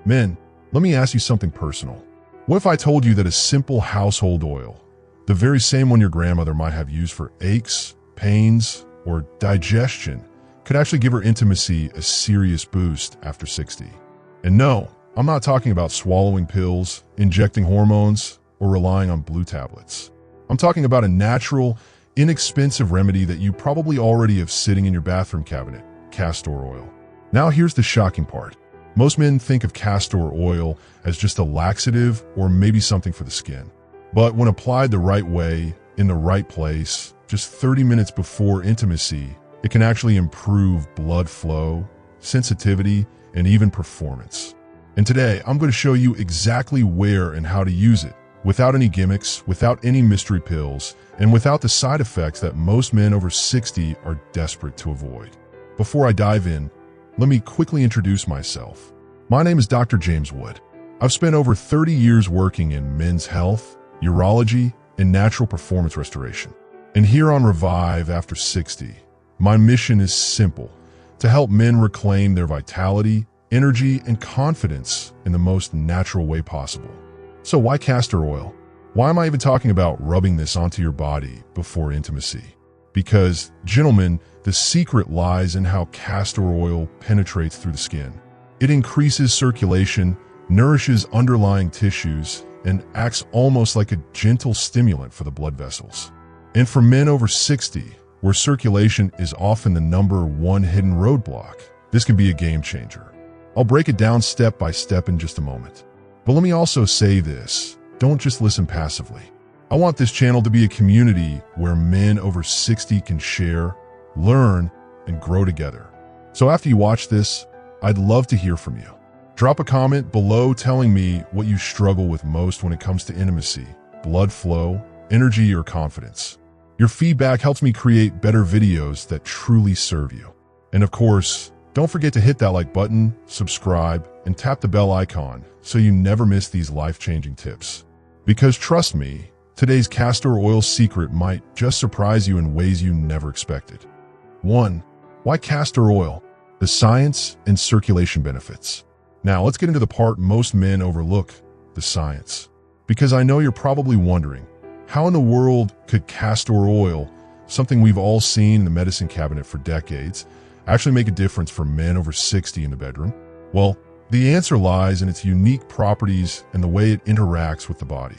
Men, let me ask you something personal. What if I told you that a simple household oil, the very same one your grandmother might have used for aches, pains, or digestion, could actually give her intimacy a serious boost after 60? And no, I'm not talking about swallowing pills, injecting hormones, or relying on blue tablets. I'm talking about a natural, inexpensive remedy that you probably already have sitting in your bathroom cabinet: castor oil. Now here's the shocking part. Most men think of castor oil as just a laxative or maybe something for the skin. But when applied the right way, in the right place, just 30 minutes before intimacy, it can actually improve blood flow, sensitivity, and even performance. And today, I'm going to show you exactly where and how to use it, without any gimmicks, without any mystery pills, and without the side effects that most men over 60 are desperate to avoid. Before I dive in, let me quickly introduce myself. My name is Dr. James Wood. I've spent over 30 years working in men's health, urology, and natural performance restoration. And here on Revive After 60, my mission is simple: to help men reclaim their vitality, energy, and confidence in the most natural way possible. So why castor oil? Why am I even talking about rubbing this onto your body before intimacy? Because, gentlemen, the secret lies in how castor oil penetrates through the skin. It increases circulation, nourishes underlying tissues, and acts almost like a gentle stimulant for the blood vessels. And for men over 60, where circulation is often the #1 hidden roadblock, this can be a game changer. I'll break it down step by step in just a moment. But let me also say this: don't just listen passively. I want this channel to be a community where men over 60 can share, learn, and grow together. So after you watch this, I'd love to hear from you. Drop a comment below telling me what you struggle with most when it comes to intimacy, blood flow, energy, or confidence. Your feedback helps me create better videos that truly serve you. And of course, don't forget to hit that like button, subscribe, and tap the bell icon so you never miss these life-changing tips. Because trust me, today's castor oil secret might just surprise you in ways you never expected. 1. Why castor oil? The science and circulation benefits. Now let's get into the part most men overlook: the science. Because I know you're probably wondering, how in the world could castor oil, something we've all seen in the medicine cabinet for decades, actually make a difference for men over 60 in the bedroom? Well, the answer lies in its unique properties and the way it interacts with the body.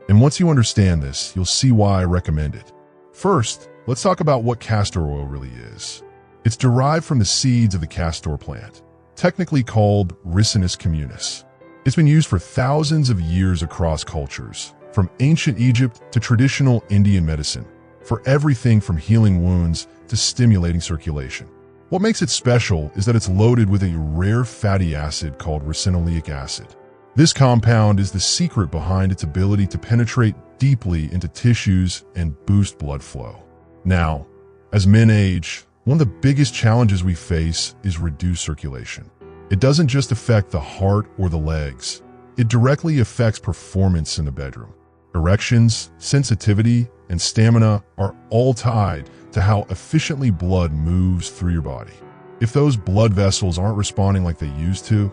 And once you understand this, you'll see why I recommend it. First, let's talk about what castor oil really is. It's derived from the seeds of the castor plant, technically called Ricinus communis. It's been used for thousands of years across cultures, from ancient Egypt to traditional Indian medicine, for everything from healing wounds to stimulating circulation. What makes it special is that it's loaded with a rare fatty acid called ricinoleic acid. This compound is the secret behind its ability to penetrate deeply into tissues and boost blood flow. Now, as men age, one of the biggest challenges we face is reduced circulation. It doesn't just affect the heart or the legs. It directly affects performance in the bedroom. Erections, sensitivity, and stamina are all tied to how efficiently blood moves through your body. If those blood vessels aren't responding like they used to,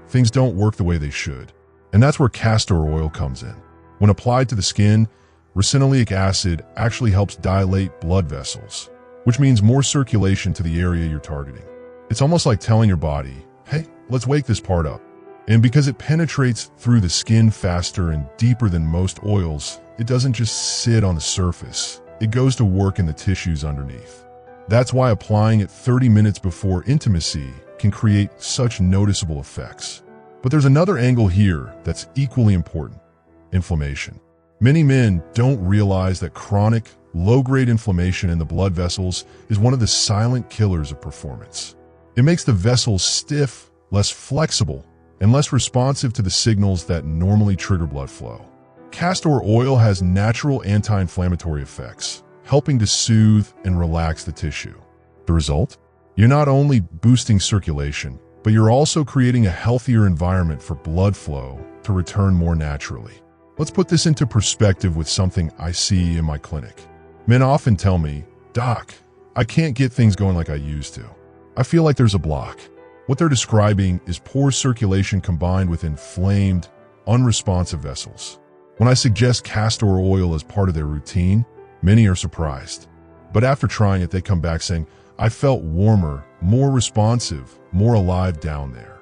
things don't work the way they should. And that's where castor oil comes in. When applied to the skin, ricinoleic acid actually helps dilate blood vessels, which means more circulation to the area you're targeting. It's almost like telling your body, hey, let's wake this part up. And because it penetrates through the skin faster and deeper than most oils, it doesn't just sit on the surface. It goes to work in the tissues underneath. That's why applying it 30 minutes before intimacy can create such noticeable effects. But there's another angle here that's equally important: inflammation. Many men don't realize that chronic, low-grade inflammation in the blood vessels is one of the silent killers of performance. It makes the vessels stiff, less flexible, and less responsive to the signals that normally trigger blood flow. Castor oil has natural anti-inflammatory effects, helping to soothe and relax the tissue. The result? You're not only boosting circulation, but you're also creating a healthier environment for blood flow to return more naturally. Let's put this into perspective with something I see in my clinic. Men often tell me, "Doc, I can't get things going like I used to. I feel like there's a block." What they're describing is poor circulation combined with inflamed, unresponsive vessels. When I suggest castor oil as part of their routine, many are surprised. But after trying it, they come back saying, "I felt warmer, more responsive, more alive down there."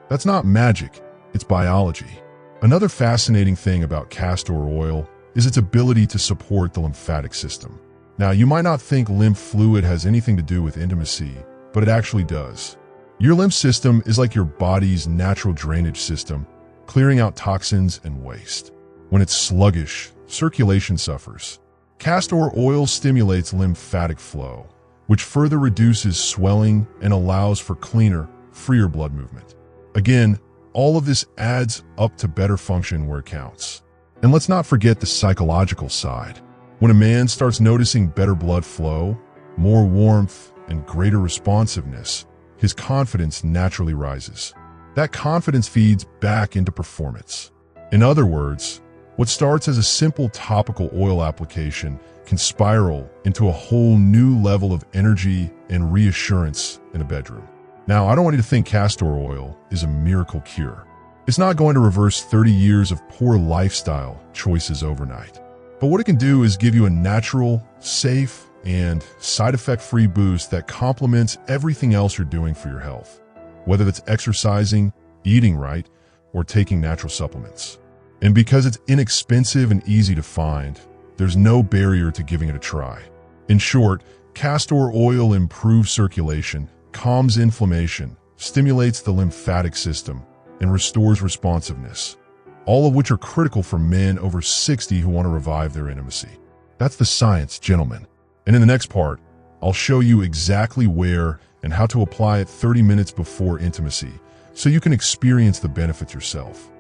That's not magic, it's biology. Another fascinating thing about castor oil is its ability to support the lymphatic system. Now, you might not think lymph fluid has anything to do with intimacy, but it actually does. Your lymph system is like your body's natural drainage system, clearing out toxins and waste. When it's sluggish, circulation suffers. Castor oil stimulates lymphatic flow, which further reduces swelling and allows for cleaner, freer blood movement. Again, all of this adds up to better function where it counts. And let's not forget the psychological side. When a man starts noticing better blood flow, more warmth, and greater responsiveness, his confidence naturally rises. That confidence feeds back into performance. In other words, what starts as a simple topical oil application can spiral into a whole new level of energy and reassurance in a bedroom. Now, I don't want you to think castor oil is a miracle cure. It's not going to reverse 30 years of poor lifestyle choices overnight. But what it can do is give you a natural, safe, and side effect-free boost that complements everything else you're doing for your health, whether that's exercising, eating right, or taking natural supplements. And because it's inexpensive and easy to find, there's no barrier to giving it a try. In short, castor oil improves circulation, calms inflammation, stimulates the lymphatic system, and restores responsiveness, all of which are critical for men over 60 who want to revive their intimacy. That's the science, gentlemen. And in the next part, I'll show you exactly where and how to apply it 30 minutes before intimacy, so you can experience the benefits yourself.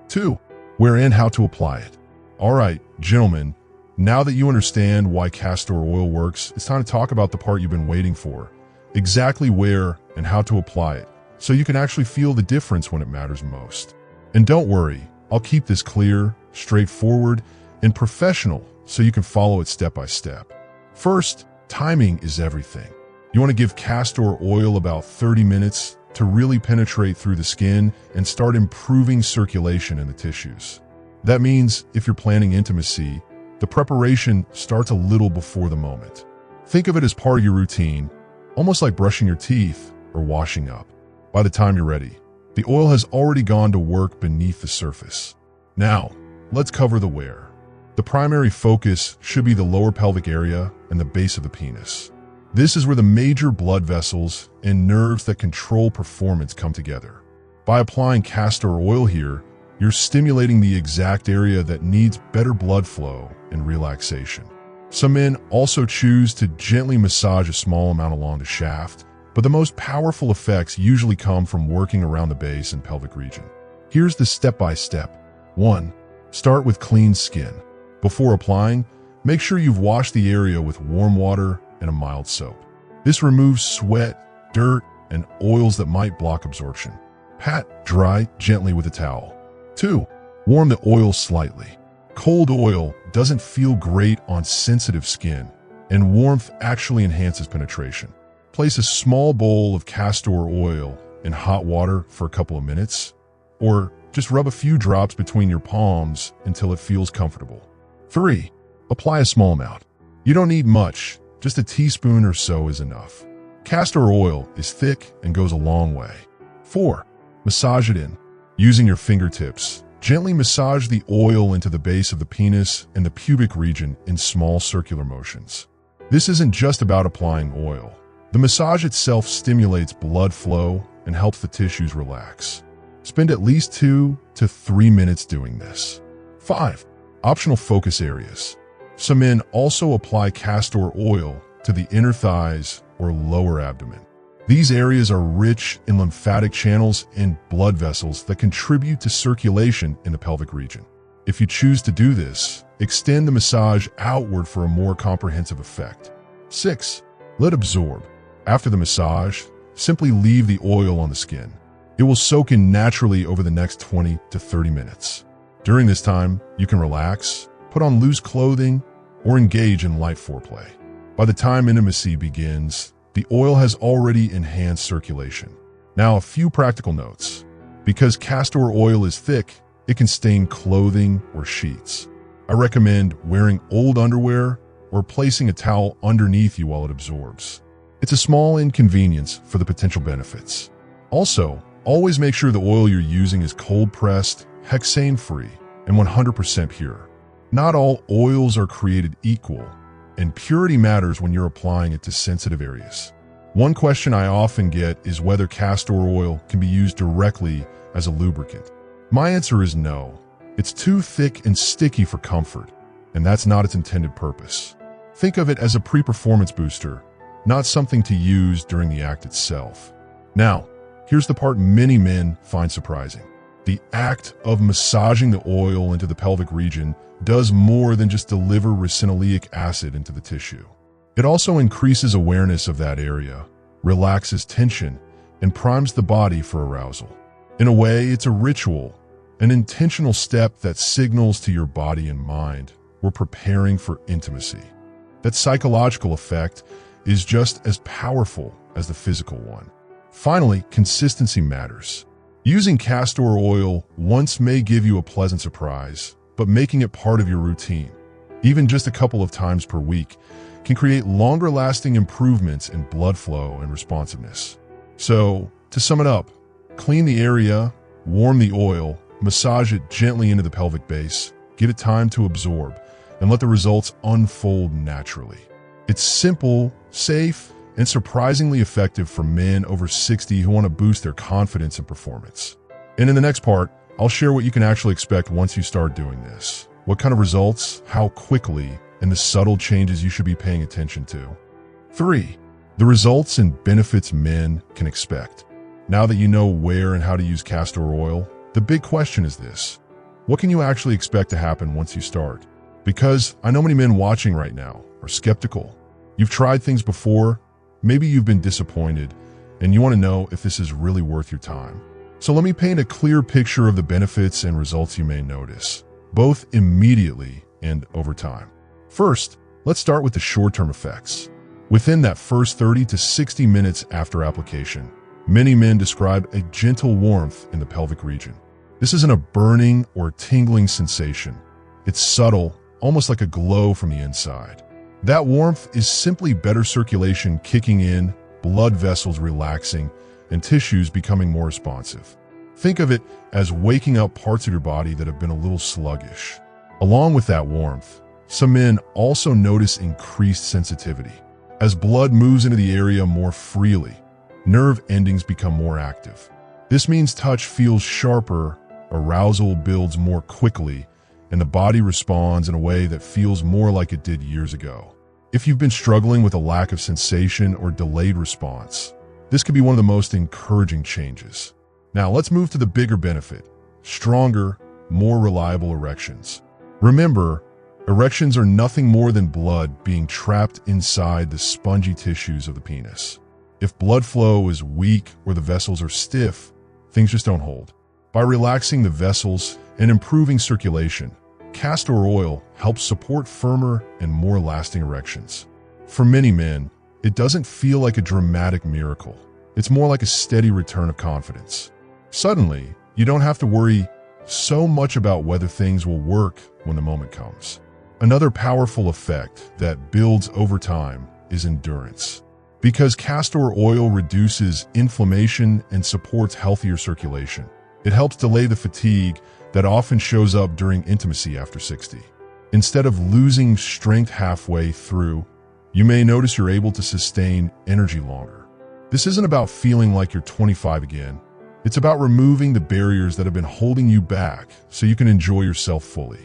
2. Where and how to apply it. All right, gentlemen, now that you understand why castor oil works, it's time to talk about the part you've been waiting for. Exactly where and how to apply it, so you can actually feel the difference when it matters most. And don't worry, I'll keep this clear, straightforward, and professional so you can follow it step by step. First, timing is everything. You want to give castor oil about 30 minutes to really penetrate through the skin and start improving circulation in the tissues. That means if you're planning intimacy, the preparation starts a little before the moment. Think of it as part of your routine, almost like brushing your teeth or washing up. By the time you're ready, the oil has already gone to work beneath the surface. Now, let's cover the where. The primary focus should be the lower pelvic area and the base of the penis. This is where the major blood vessels and nerves that control performance come together. By applying castor oil here, you're stimulating the exact area that needs better blood flow and relaxation. Some men also choose to gently massage a small amount along the shaft, but the most powerful effects usually come from working around the base and pelvic region. Here's the step-by-step. 1. Start with clean skin. Before applying, make sure you've washed the area with warm water and a mild soap. This removes sweat, dirt, and oils that might block absorption. Pat dry gently with a towel. 2. Warm the oil slightly. Cold oil doesn't feel great on sensitive skin, and warmth actually enhances penetration. Place a small bowl of castor oil in hot water for a couple of minutes, or just rub a few drops between your palms until it feels comfortable. 3. Apply a small amount. You don't need much, just a teaspoon or so is enough. Castor oil is thick and goes a long way. 4. Massage it in. Using your fingertips, gently massage the oil into the base of the penis and the pubic region in small circular motions. This isn't just about applying oil. The massage itself stimulates blood flow and helps the tissues relax. Spend at least 2 to 3 minutes doing this. 5. Optional focus areas. Some men also apply castor oil to the inner thighs or lower abdomen. These areas are rich in lymphatic channels and blood vessels that contribute to circulation in the pelvic region. If you choose to do this, extend the massage outward for a more comprehensive effect. 6. Let absorb. After the massage, simply leave the oil on the skin. It will soak in naturally over the next 20 to 30 minutes. During this time, you can relax, put on loose clothing, or engage in light foreplay. By the time intimacy begins, the oil has already enhanced circulation. Now, a few practical notes. Because castor oil is thick, it can stain clothing or sheets. I recommend wearing old underwear or placing a towel underneath you while it absorbs. It's a small inconvenience for the potential benefits. Also, always make sure the oil you're using is cold-pressed, hexane-free, and 100% pure. Not all oils are created equal, and purity matters when you're applying it to sensitive areas. One question I often get is whether castor oil can be used directly as a lubricant. My answer is no. It's too thick and sticky for comfort, and that's not its intended purpose. Think of it as a pre-performance booster, not something to use during the act itself. Now, here's the part many men find surprising. The act of massaging the oil into the pelvic region does more than just deliver ricinoleic acid into the tissue. It also increases awareness of that area, relaxes tension, and primes the body for arousal. In a way, it's a ritual, an intentional step that signals to your body and mind we're preparing for intimacy. That psychological effect is just as powerful as the physical one. Finally, consistency matters. Using castor oil once may give you a pleasant surprise, but making it part of your routine, even just a couple of times per week, can create longer-lasting improvements in blood flow and responsiveness. So, to sum it up, clean the area, warm the oil, massage it gently into the pelvic base, give it time to absorb, and let the results unfold naturally. It's simple, safe, and surprisingly effective for men over 60 who want to boost their confidence and performance. And in the next part, I'll share what you can actually expect once you start doing this. What kind of results, how quickly, and the subtle changes you should be paying attention to. 3. The results and benefits men can expect. Now that you know where and how to use castor oil, the big question is this: what can you actually expect to happen once you start? Because I know many men watching right now are skeptical. You've tried things before, maybe you've been disappointed, and you want to know if this is really worth your time. So let me paint a clear picture of the benefits and results you may notice, both immediately and over time. First, let's start with the short-term effects. Within that first 30 to 60 minutes after application, many men describe a gentle warmth in the pelvic region. This isn't a burning or tingling sensation. It's subtle, almost like a glow from the inside. That warmth is simply better circulation kicking in, blood vessels relaxing, and tissues becoming more responsive. Think of it as waking up parts of your body that have been a little sluggish. Along with that warmth, some men also notice increased sensitivity. As blood moves into the area more freely, nerve endings become more active. This means touch feels sharper, arousal builds more quickly, and the body responds in a way that feels more like it did years ago. If you've been struggling with a lack of sensation or delayed response, this could be one of the most encouraging changes. Now let's move to the bigger benefit: stronger, more reliable erections. Remember, erections are nothing more than blood being trapped inside the spongy tissues of the penis. If blood flow is weak or the vessels are stiff, things just don't hold. By relaxing the vessels and improving circulation, castor oil helps support firmer and more lasting erections. For many men, it doesn't feel like a dramatic miracle. It's more like a steady return of confidence. Suddenly, you don't have to worry so much about whether things will work when the moment comes. Another powerful effect that builds over time is endurance. Because castor oil reduces inflammation and supports healthier circulation, it helps delay the fatigue that often shows up during intimacy after 60. Instead of losing strength halfway through, you may notice you're able to sustain energy longer. This isn't about feeling like you're 25 again. It's about removing the barriers that have been holding you back so you can enjoy yourself fully.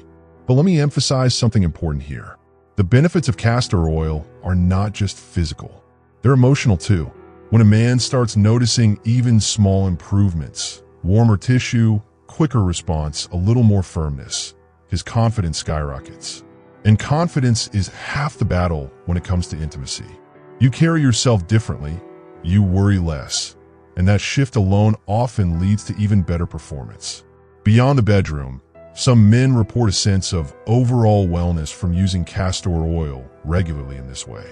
But let me emphasize something important here. The benefits of castor oil are not just physical. They're emotional too. When a man starts noticing even small improvements, warmer tissue, quicker response, a little more firmness, his confidence skyrockets. And confidence is half the battle when it comes to intimacy. You carry yourself differently, you worry less, and that shift alone often leads to even better performance. Beyond the bedroom, some men report a sense of overall wellness from using castor oil regularly in this way.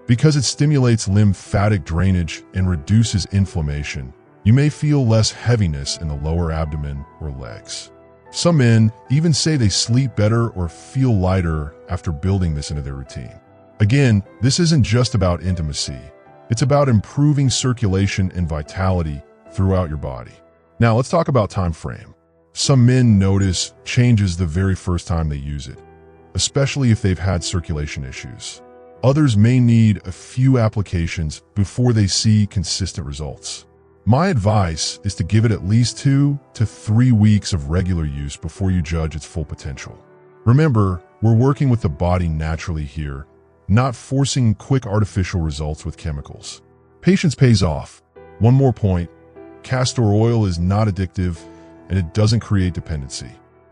Because it stimulates lymphatic drainage and reduces inflammation, You may feel less heaviness in the lower abdomen or legs. Some men even say they sleep better or feel lighter after building this into their routine. Again, this isn't just about intimacy. It's about improving circulation and vitality throughout your body. Now let's talk about time frame. Some men notice changes the very first time they use it, especially if they've had circulation issues. Others may need a few applications before they see consistent results. My advice is to give it at least 2 to 3 weeks of regular use before you judge its full potential. Remember, we're working with the body naturally here, not forcing quick artificial results with chemicals. Patience pays off. One more point, castor oil is not addictive and it doesn't create dependency.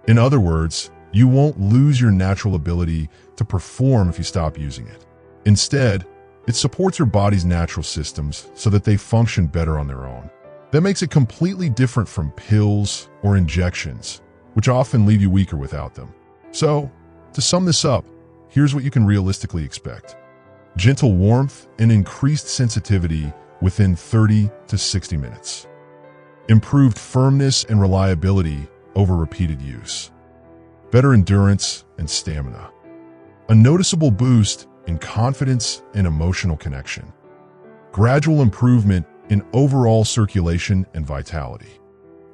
In other words, you won't lose your natural ability to perform if you stop using it. Instead, it supports your body's natural systems so that they function better on their own. That makes it completely different from pills or injections, which often leave you weaker without them. So, to sum this up, here's what you can realistically expect. Gentle warmth and increased sensitivity within 30 to 60 minutes. Improved firmness and reliability over repeated use. Better endurance and stamina. A noticeable boost in confidence and emotional connection. Gradual improvement in overall circulation and vitality.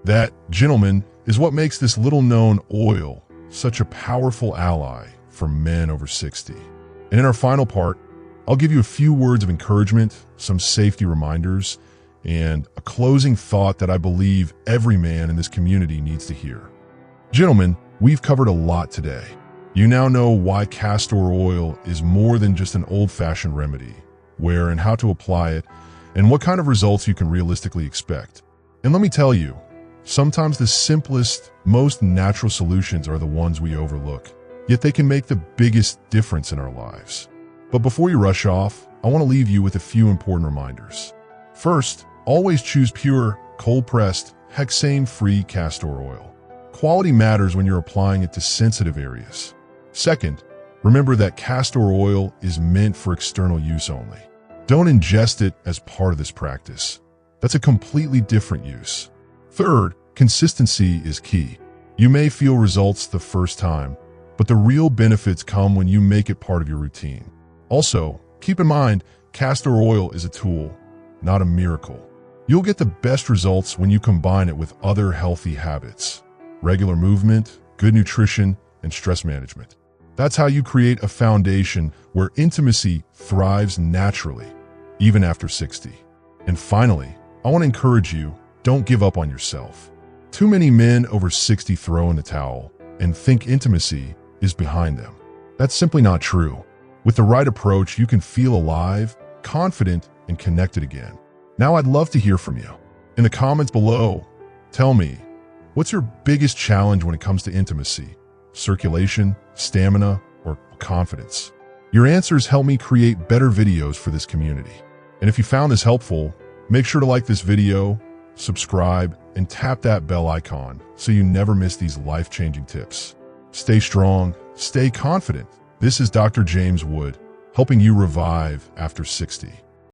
That, gentlemen, is what makes this little-known oil such a powerful ally for men over 60. And in our final part, I'll give you a few words of encouragement, some safety reminders, and a closing thought that I believe every man in this community needs to hear. Gentlemen, we've covered a lot today. You now know why castor oil is more than just an old-fashioned remedy, where and how to apply it, and what kind of results you can realistically expect. And let me tell you, sometimes the simplest, most natural solutions are the ones we overlook, yet they can make the biggest difference in our lives. But before you rush off, I want to leave you with a few important reminders. First, always choose pure, cold-pressed, hexane-free castor oil. Quality matters when you're applying it to sensitive areas. Second, remember that castor oil is meant for external use only. Don't ingest it as part of this practice. That's a completely different use. Third, consistency is key. You may feel results the first time, but the real benefits come when you make it part of your routine. Also, keep in mind, castor oil is a tool, not a miracle. You'll get the best results when you combine it with other healthy habits, regular movement, good nutrition, and stress management. That's how you create a foundation where intimacy thrives naturally, even after 60. And finally, I want to encourage you, don't give up on yourself. Too many men over 60 throw in the towel and think intimacy is behind them. That's simply not true. With the right approach, you can feel alive, confident, and connected again. Now I'd love to hear from you. In the comments below, tell me, what's your biggest challenge when it comes to intimacy? Circulation, stamina, or confidence? Your answers help me create better videos for this community. And if you found this helpful, make sure to like this video, subscribe, and tap that bell icon so you never miss these life-changing tips. Stay strong, stay confident. This is Dr. James Wood, helping you revive after 60.